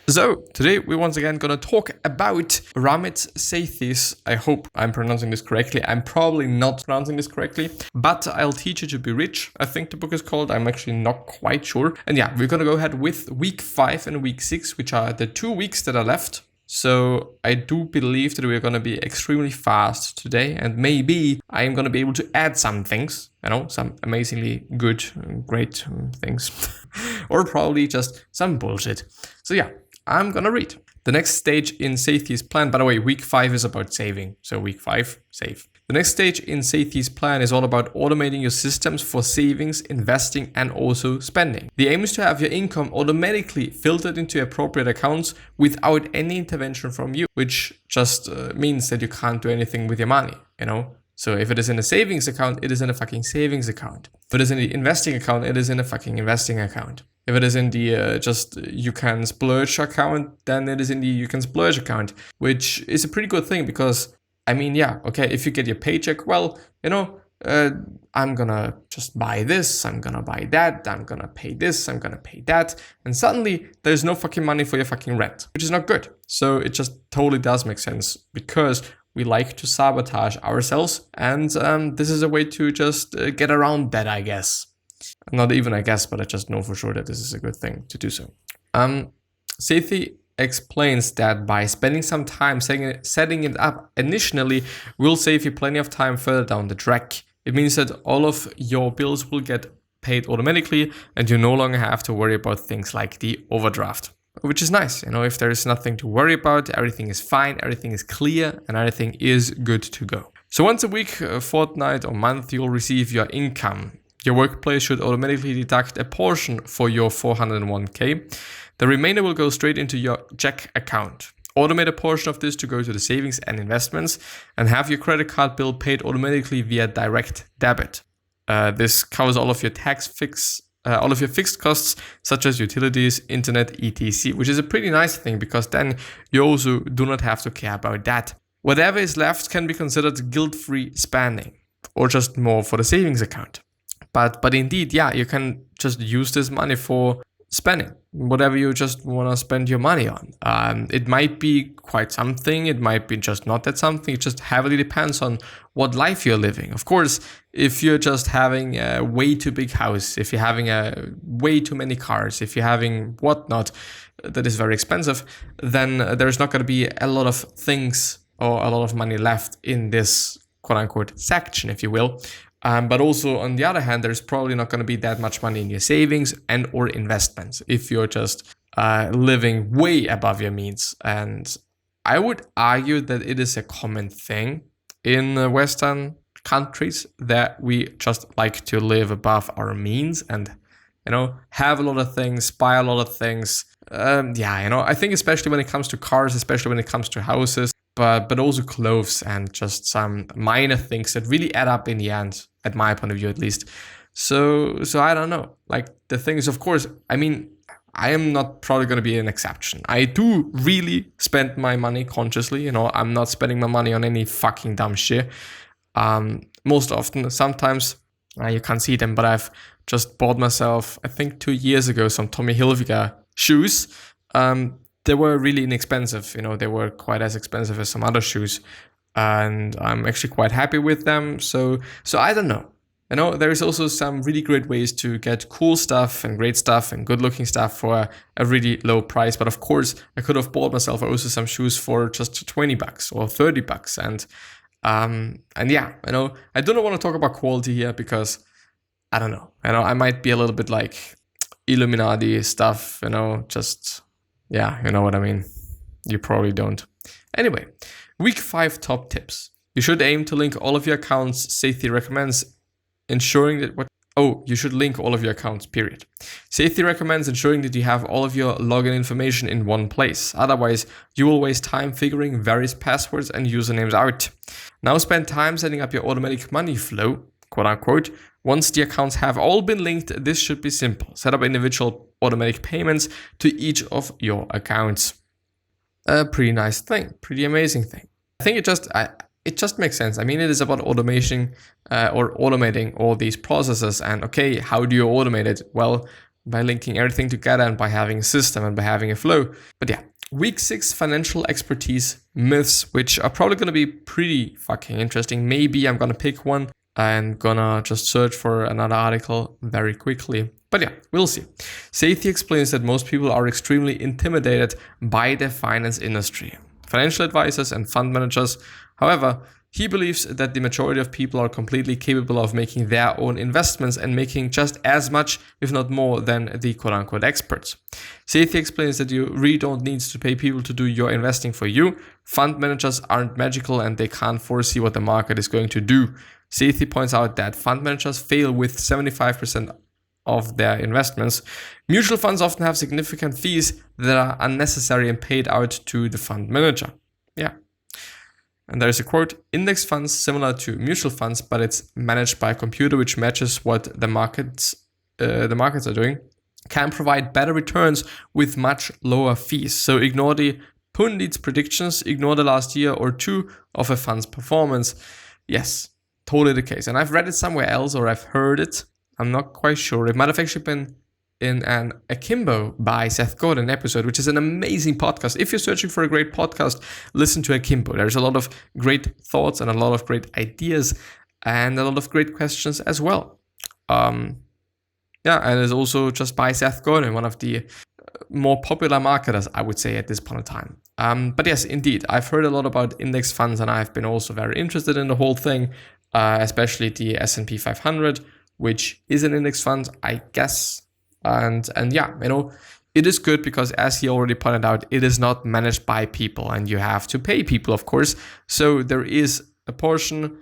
So today we're once again gonna talk about Ramit Sethi's, I hope I'm pronouncing this correctly. I'm probably not pronouncing this correctly, but I'll Teach You to Be Rich, I think the book is called. I'm actually not quite sure. And yeah, we're gonna go ahead with week 5 and week 6, which are the 2 weeks that are left. So I do believe that we're gonna be extremely fast today, and maybe I'm gonna be able to add some things, some amazingly good, great things, or probably just some bullshit. So yeah, I'm gonna read. The next stage in Sethi's plan, by the way, week 5 is about saving. So week 5, save. The next stage in Sethi's plan is all about automating your systems for savings, investing, and also spending. The aim is to have your income automatically filtered into appropriate accounts without any intervention from you, which just means that you can't do anything with your money, So if it is in a savings account, it is in a fucking savings account. If it is in the investing account, it is in a fucking investing account. If it is in the you can splurge account, then it is in the you can splurge account, which is a pretty good thing because, if you get your paycheck, I'm gonna just buy this, I'm gonna buy that, I'm gonna pay this, I'm gonna pay that. And suddenly there's no fucking money for your fucking rent, which is not good. So it just totally does make sense because we like to sabotage ourselves. And this is a way to just get around that, I guess. Not even I guess, but I just know for sure that this is a good thing to do so. Sethi explains that by spending some time setting it up initially will save you plenty of time further down the track. It means that all of your bills will get paid automatically and you no longer have to worry about things like the overdraft, which is nice. If there is nothing to worry about, everything is fine, everything is clear, and everything is good to go. So once a week, a fortnight, or month, you'll receive your income. Your workplace should automatically deduct a portion for your 401k. The remainder will go straight into your check account. Automate a portion of this to go to the savings and investments, and have your credit card bill paid automatically via direct debit. This covers all of your all of your fixed costs, such as utilities, internet, etc., which is a pretty nice thing because then you also do not have to care about that. Whatever is left can be considered guilt-free spending, or just more for the savings account. But indeed, you can just use this money for spending, whatever you just want to spend your money on. It might be quite something, it might be just not that something, it just heavily depends on what life you're living. Of course, if you're just having a way too big house, if you're having a way too many cars, if you're having whatnot that is very expensive, then there's not going to be a lot of things or a lot of money left in this quote-unquote section, if you will. But also, on the other hand, there's probably not going to be that much money in your savings and or investments if you're just living way above your means. And I would argue that it is a common thing in Western countries that we just like to live above our means and, have a lot of things, buy a lot of things. I think especially when it comes to cars, especially when it comes to houses, but also clothes and just some minor things that really add up in the end, at my point of view at least. So I don't know. Like the thing is, of course, I am not probably going to be an exception. I do really spend my money consciously. I'm not spending my money on any fucking dumb shit. Most often, sometimes you can't see them, but I've just bought myself, I think 2 years ago, some Tommy Hilfiger shoes. They were really inexpensive, they were quite as expensive as some other shoes, and I'm actually quite happy with them. So I don't know. There is also some really great ways to get cool stuff and great stuff and good looking stuff for a really low price. But of course, I could have bought myself also some shoes for just $20 or $30. And I do not want to talk about quality here because I don't know. I might be a little bit like Illuminati stuff, just... Yeah, you know what I mean. You probably don't. Anyway, week 5 top tips. You should aim to link all of your accounts. Sethi recommends ensuring that you should link all of your accounts, period. Sethi recommends ensuring that you have all of your login information in one place. Otherwise, you will waste time figuring various passwords and usernames out. Now spend time setting up your automatic money flow, quote unquote. Once the accounts have all been linked, this should be simple. Set up individual automatic payments to each of your accounts. A pretty nice thing, pretty amazing thing. I think it just makes sense. It is about automation or automating all these processes. And okay, how do you automate it? Well, by linking everything together and by having a system and by having a flow. But yeah, week 6 financial expertise myths, which are probably going to be pretty fucking interesting. Maybe I'm going to pick one and gonna just search for another article very quickly. But yeah, we'll see. Sethi explains that most people are extremely intimidated by the finance industry, financial advisors and fund managers. However, he believes that the majority of people are completely capable of making their own investments and making just as much, if not more, than the quote-unquote experts. Sethi explains that you really don't need to pay people to do your investing for you. Fund managers aren't magical and they can't foresee what the market is going to do. Sethi points out that fund managers fail with 75% of their investments. Mutual funds often have significant fees that are unnecessary and paid out to the fund manager. Yeah. And there's a quote, index funds similar to mutual funds, but it's managed by a computer which matches what the markets are doing, can provide better returns with much lower fees. So ignore the pundits' predictions, ignore the last year or two of a fund's performance. Yes, totally the case. And I've read it somewhere else or I've heard it. I'm not quite sure. It might have actually been in an Akimbo by Seth Godin episode, which is an amazing podcast. If you're searching for a great podcast, listen to Akimbo. There's a lot of great thoughts and a lot of great ideas and a lot of great questions as well. And it's also just by Seth Godin, one of the more popular marketers, I would say, at this point in time. But yes, indeed, I've heard a lot about index funds and I've been also very interested in the whole thing, especially the S&P 500, which is an index fund, I guess. And yeah, it is good because, as he already pointed out, it is not managed by people and you have to pay people, of course. So there is a portion,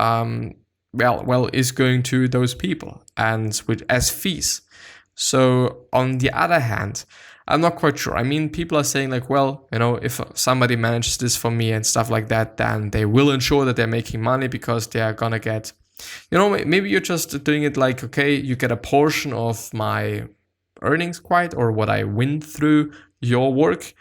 is going to those people and as fees. So on the other hand, I'm not quite sure. I mean, people are saying like, if somebody manages this for me and stuff like that, then they will ensure that they're making money because they are gonna get, maybe you're just doing it like, okay, you get a portion of my earnings or what I win through your work.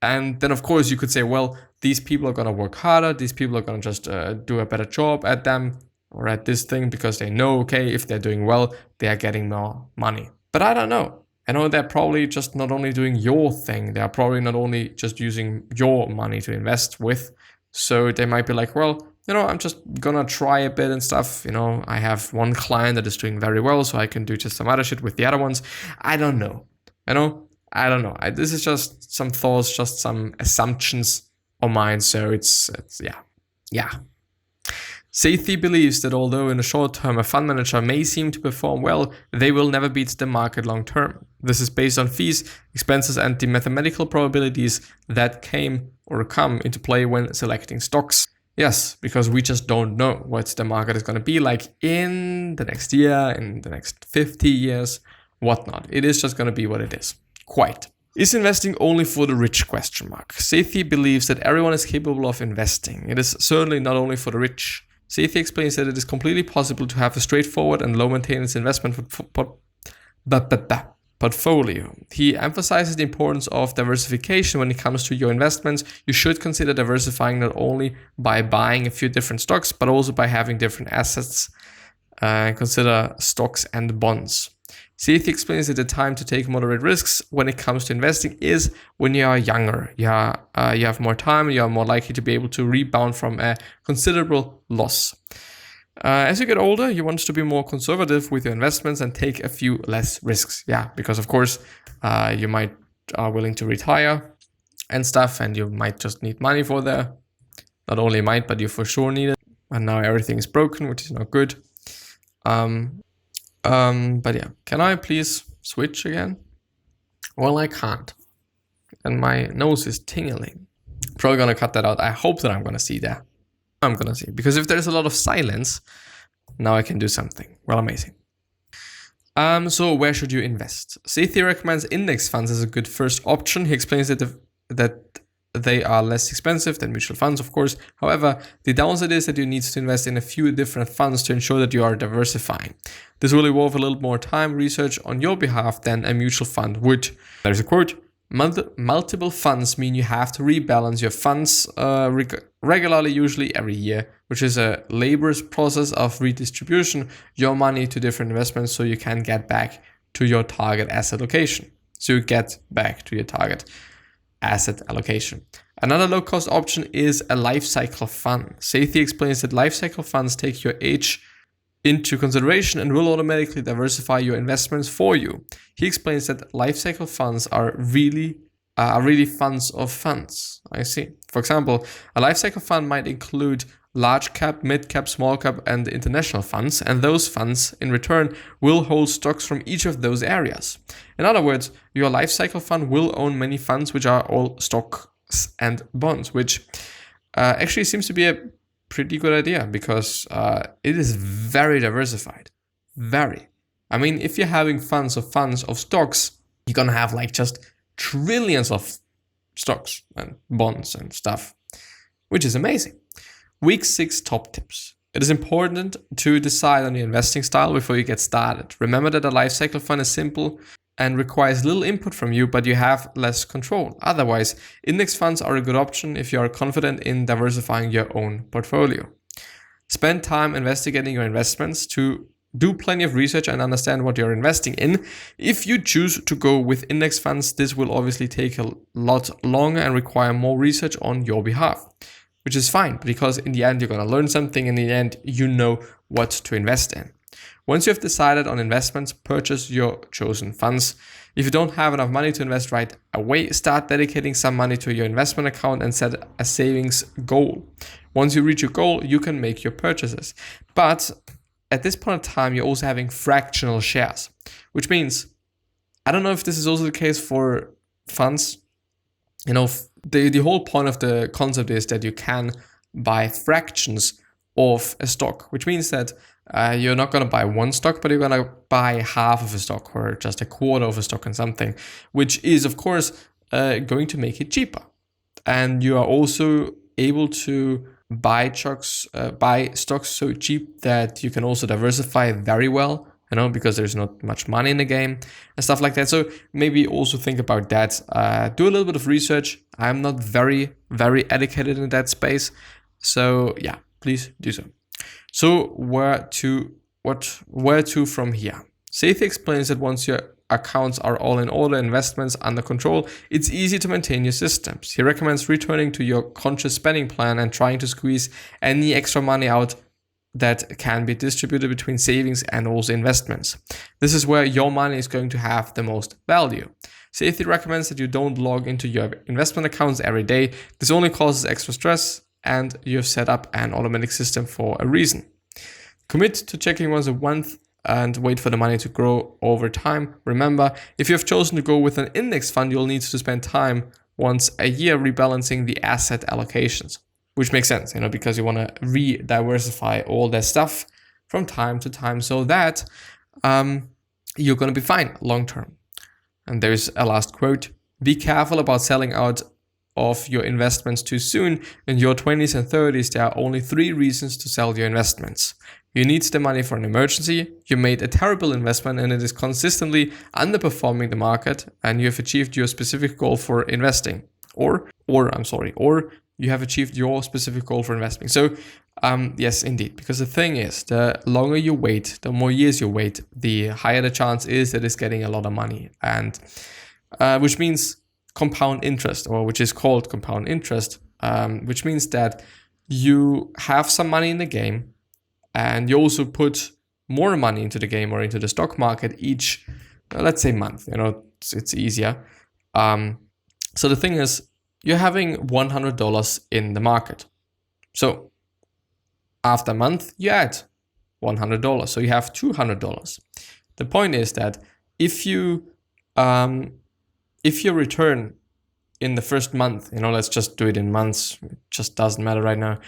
And then of course you could say, well, these people are gonna work harder. These people are gonna just do a better job at them or at this thing because they know, okay, if they're doing well, they are getting more money. But I don't know. I know they're probably just not only doing your thing, they are probably not only just using your money to invest with. So they might be like, I'm just gonna try a bit and stuff. I have one client that is doing very well, so I can do just some other shit with the other ones. I don't know. I don't know. This is just some thoughts, just some assumptions of mine. So it's yeah. Sethi believes that although in the short term a fund manager may seem to perform well, they will never beat the market long term. This is based on fees, expenses, and the mathematical probabilities that come into play when selecting stocks. Yes, because we just don't know what the market is going to be like in the next year, in the next 50 years, whatnot. It is just going to be what it is. Quite. Is investing only for the rich? Sethi believes that everyone is capable of investing. It is certainly not only for the rich. Sethi explains that it is completely possible to have a straightforward and low-maintenance investment portfolio. He emphasizes the importance of diversification when it comes to your investments. You should consider diversifying not only by buying a few different stocks, but also by having different assets. Consider stocks and bonds. Sethi explains that the time to take moderate risks when it comes to investing is when you are younger. You have more time, you are more likely to be able to rebound from a considerable loss. As you get older, you want to be more conservative with your investments and take a few less risks. Yeah, because of course, you might are willing to retire and stuff, and you might just need money for that. Not only might, but you for sure need it. And now everything is broken, which is not good. But yeah, can I please switch again? Well, I can't. And my nose is tingling. Probably gonna cut that out. I hope that I'm gonna see that. I'm gonna see. Because if there's a lot of silence, now I can do something. Well, amazing. So where should you invest? Sethi recommends index funds as a good first option. He explains that they are less expensive than mutual funds, of course. However, the downside is that you need to invest in a few different funds to ensure that you are diversifying. This will involve a little more time research on your behalf than a mutual fund would. There's a quote, multiple funds mean you have to rebalance your funds regularly, usually every year, which is a laborious process of redistribution your money to different investments so you can get back to your target asset allocation. So you get back to your target asset allocation. Another low-cost option is a life cycle fund. Sethi explains that life cycle funds take your age into consideration and will automatically diversify your investments for you. He explains that life cycle funds are really funds of funds. I see. For example, a life cycle fund might include large cap, mid cap, small cap, and international funds, and those funds in return will hold stocks from each of those areas. In other words, your life cycle fund will own many funds which are all stocks and bonds, which actually seems to be a pretty good idea because it is very diversified. Very. I mean, if you're having funds of stocks, you're gonna have like just trillions of stocks and bonds and stuff, which is amazing. Week 6 top tips. It is important to decide on your investing style before you get started. Remember that a life cycle fund is simple and requires little input from you, but you have less control. Otherwise, index funds are a good option if you are confident in diversifying your own portfolio. Spend time investigating your investments to do plenty of research and understand what you're investing in. If you choose to go with index funds, this will obviously take a lot longer and require more research on your behalf, which is fine because in the end, you're going to learn something. In the end, you know what to invest in. Once you have decided on investments, purchase your chosen funds. If you don't have enough money to invest right away, start dedicating some money to your investment account and set a savings goal. Once you reach your goal, you can make your purchases. But at this point in time, you're also having fractional shares, which means, I don't know if this is also the case for funds. You know, the whole point of the concept is that you can buy fractions of a stock, which means that you're not going to buy one stock, but you're going to buy half of a stock or just a quarter of a stock and something, which is, of course, going to make it cheaper. And you are also able to buy stocks so cheap that you can also diversify very well, you know, because there's not much money in the game and stuff like that. So maybe also think about that. Do a little bit of research. I'm not very, very educated in that space. So yeah, please do so. So where to from here? Sethi explains that once your accounts are all in order, investments under control, it's easy to maintain your systems. He recommends returning to your conscious spending plan and trying to squeeze any extra money out that can be distributed between savings and also investments. This is where your money is going to have the most value. Sethi recommends that you don't log into your investment accounts every day. This only causes extra stress, and you've set up an automatic system for a reason. Commit to checking once a month and wait for the money to grow over time. Remember, if you have chosen to go with an index fund, you'll need to spend time once a year rebalancing the asset allocations, which makes sense, you know, because you want to re-diversify all that stuff from time to time so that you're going to be fine long term. And there's a last quote. Be careful about selling out of your investments too soon. In your 20s and 30s, there are only 3 reasons to sell your investments. You need the money for an emergency, you made a terrible investment and it is consistently underperforming the market, and you have achieved your specific goal for investing. Or you have achieved your specific goal for investing. So yes, indeed, because the thing is, the longer you wait, the more years you wait, the higher the chance is that it's getting a lot of money, and which means compound interest, or which is called compound interest, which means that you have some money in the game and you also put more money into the game or into the stock market each, let's say month, you know, it's easier. So the thing is, you're having $100 in the market. So after a month, you add $100. So you have $200. The point is that if you return in the first month, you know, let's just do it in months, it just doesn't matter right now.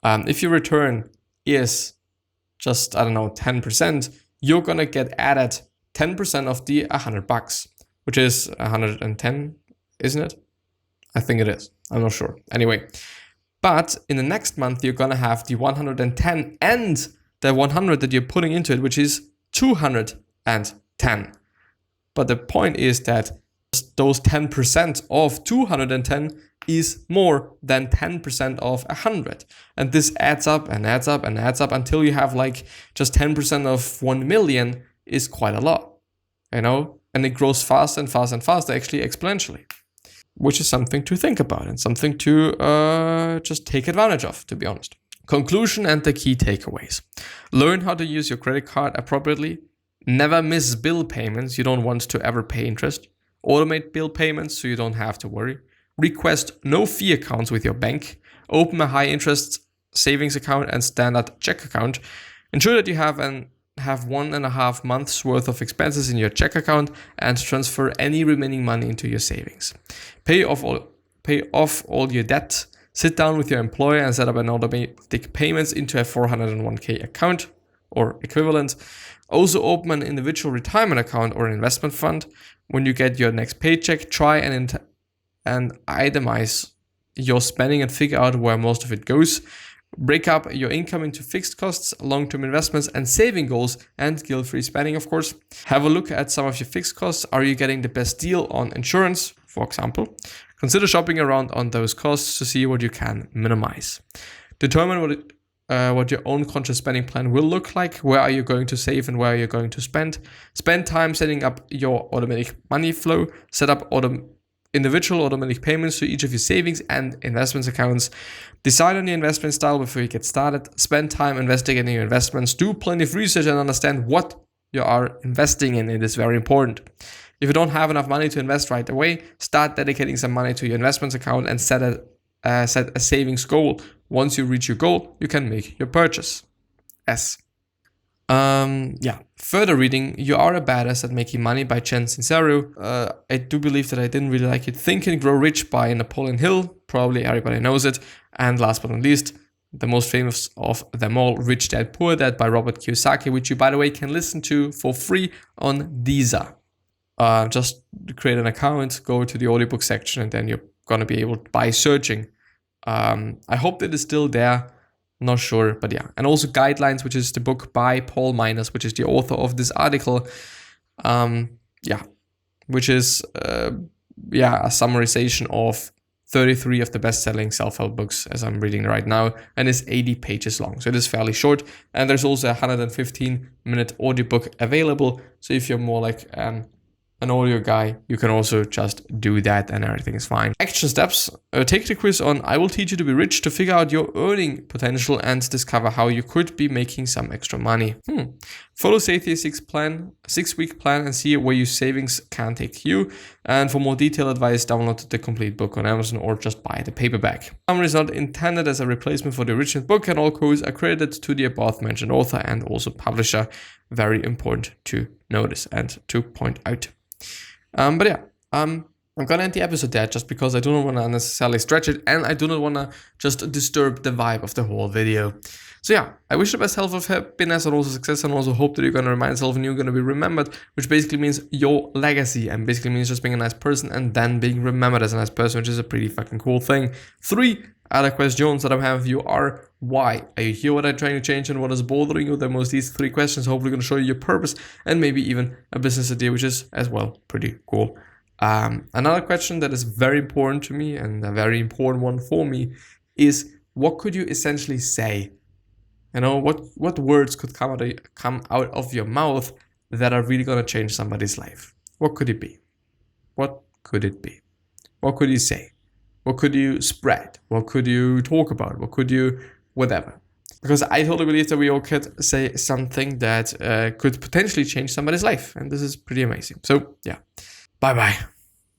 If your return is just, 10%, you're going to get added 10% of the $100, which is 110, isn't it? I think it is. I'm not sure. Anyway, but in the next month, you're going to have the 110 and the 100 that you're putting into it, which is 210. But the point is that those 10% of 210 is more than 10% of 100. And this adds up and adds up and adds up until you have like just 10% of 1 million is quite a lot. and it grows faster and faster and faster, actually exponentially, which is something to think about and something to just take advantage of, to be honest. Conclusion and the key takeaways. Learn how to use your credit card appropriately. Never miss bill payments. You don't want to ever pay interest. Automate bill payments so you don't have to worry. Request no fee accounts with your bank. Open a high interest savings account and standard check account. Ensure that you have 1.5 months worth of expenses in your check account and transfer any remaining money into your savings. Pay off all your debt. Sit down with your employer and set up an automatic payments into a 401k account or equivalent. Also open an individual retirement account or an investment fund. When you get your next paycheck, try and itemize your spending and figure out where most of it goes. Break up your income into fixed costs, long-term investments, and saving goals, and guilt-free spending, of course. Have a look at some of your fixed costs. Are you getting the best deal on insurance, for example? Consider shopping around on those costs to see what you can minimize. Determine what your own conscious spending plan will look like. Where are you going to save and where are you going to spend? Spend time setting up your automatic money flow. Set up individual automatic payments to each of your savings and investments accounts. Decide on your investment style before you get started. Spend time investigating your investments. Do plenty of research and understand what you are investing in. It is very important. If you don't have enough money to invest right away, start dedicating some money to your investments account and set a savings goal. Once you reach your goal, you can make your purchase. Further reading, You Are a Badass at Making Money by Chen Sincero. I do believe that I didn't really like it. Think and Grow Rich by Napoleon Hill. Probably everybody knows it. And last but not least, the most famous of them all, Rich Dad Poor Dad by Robert Kiyosaki, which you, by the way, can listen to for free on Deezer. Just create an account, go to the audiobook section, and then you're going to be able to, by searching. I hope that it's still there. Not sure, but yeah. And also Guidelines, which is the book by Paul Miners, which is the author of this article. Which is a summarization of 33 of the best-selling self-help books as I'm reading right now, and it's 80 pages long. So it is fairly short. And there's also a 115-minute audiobook available. So if you're more like an audio guy, you can also just do that and everything is fine. Action steps. Take the quiz on I Will Teach You to Be Rich to figure out your earning potential and discover how you could be making some extra money. Follow Sethi's 6-week plan and see where your savings can take you. And for more detailed advice, download the complete book on Amazon or just buy the paperback. Summary is not intended as a replacement for the original book, and all codes are credited to the above mentioned author and also publisher. Very important to notice and to point out. I'm gonna end the episode there just because I do not want to unnecessarily stretch it and I do not want to just disturb the vibe of the whole video. So yeah, I wish the best health of happiness and also success, and also hope that you're gonna remind yourself and you're gonna be remembered, which basically means your legacy, and basically means just being a nice person and then being remembered as a nice person, which is a pretty fucking cool thing. 3 other questions that I have of you are: why are you here? What are you trying to change, and what is bothering you? The most these 3 questions hopefully going to show you your purpose and maybe even a business idea, which is as well pretty cool. Another question that is very important to me and a very important one for me is: what could you essentially say? What words could come out of your mouth that are really going to change somebody's life? What could it be? What could it be? What could you say? What could you spread? What could you talk about? What could you, whatever? Because I totally believe that we all could say something that could potentially change somebody's life. And this is pretty amazing. So yeah, bye-bye.